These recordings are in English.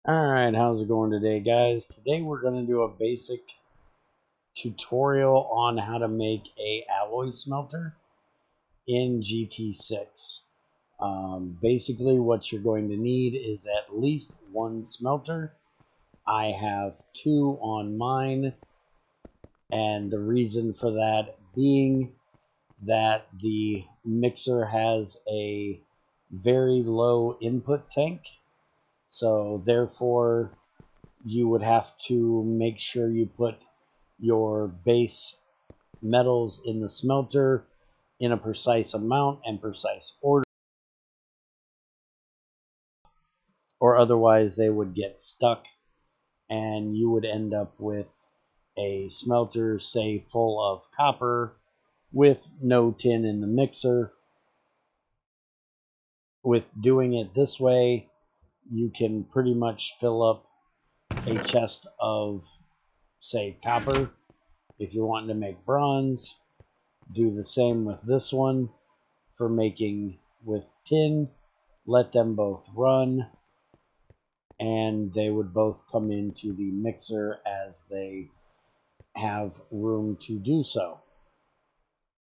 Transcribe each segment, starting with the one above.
Alright, how's it going today, guys? Today we're going to do a basic tutorial on how to make a alloy smelter in GT6. Basically what you're going to need is at least one smelter. I have two on mine, and the reason for that being that the mixer has a very low input tank, so therefore you would have to make sure you put your base metals in the smelter in a precise amount and precise order, or otherwise they would get stuck and you would end up with a smelter, say, full of copper with no tin in the mixer. With doing it this way, you can pretty much fill up a chest of, say, copper. If you're wanting to make bronze, do the same with this one for making with tin. Let them both run, and they would both come into the mixer as they have room to do so.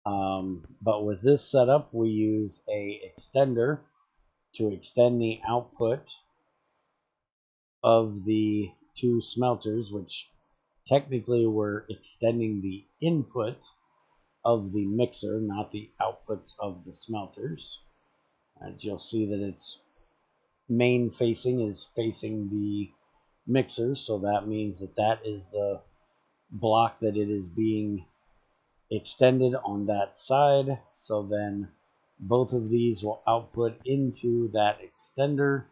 But with this setup, we use a extender to extend the output of the two smelters, which technically we're extending the input of the mixer, not the outputs of the smelters. As you'll see that its main facing is facing the mixer, so that means that that is the block that it is being extended on that side. So then both of these will output into that extender,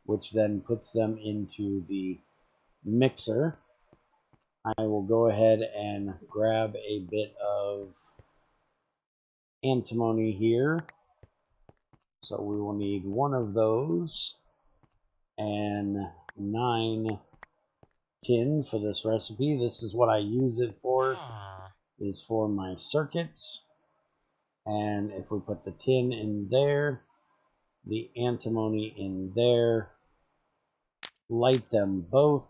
which then puts them into the mixer. I will go ahead and grab a bit of antimony here. So we will need one of those and 9 tin for this recipe. This is what I use it for, is for my circuits. And if we put the tin in there, the antimony in there, light them both,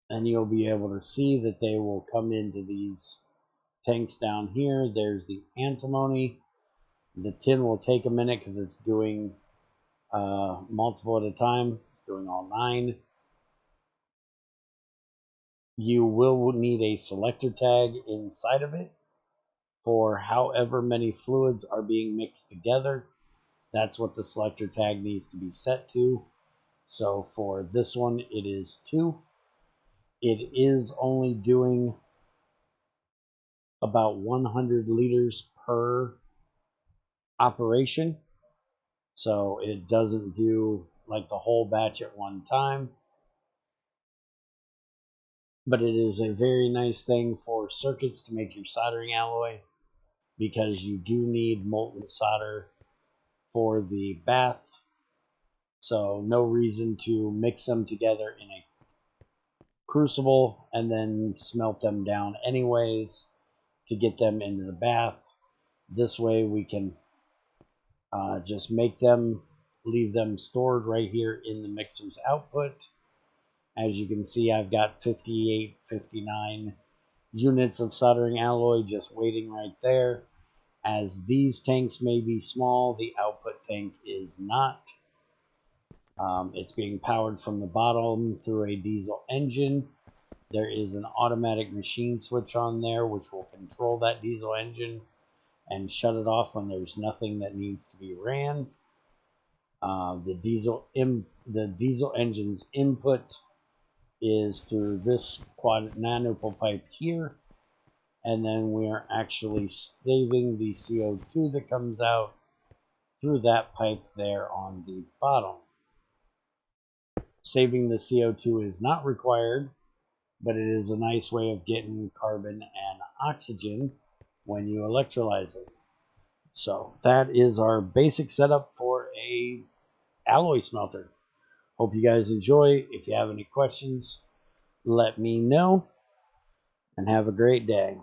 and you'll be able to see that they will come into these tanks down here. There's the antimony. The tin will take a minute because it's doing multiple at a time. It's doing all 9. You will need a selector tag inside of it for however many fluids are being mixed together. That's what the selector tag needs to be set to. So for this one, it is 2. It is only doing about 100 liters per operation. So it doesn't do like the whole batch at one time. But it is a very nice thing for circuits to make your soldering alloy, because you do need molten solder for the bath. So no reason to mix them together in a crucible and then smelt them down anyways to get them into the bath. This way we can just make them, leave them stored right here in the mixer's output. As you can see, I've got 58, 59 units of soldering alloy just waiting right there. As these tanks may be small, the output tank is not. It's being powered from the bottom through a diesel engine. There is an automatic machine switch on there which will control that diesel engine and shut it off when there's nothing that needs to be ran. The diesel engine's input is through this quadruple pipe here, and then we are actually saving the CO2 that comes out through that pipe there on the bottom. Saving the CO2 is not required, but it is a nice way of getting carbon and oxygen when you electrolyze it. So that is our basic setup for a alloy smelter. Hope you guys enjoy. If you have any questions, let me know, and have a great day.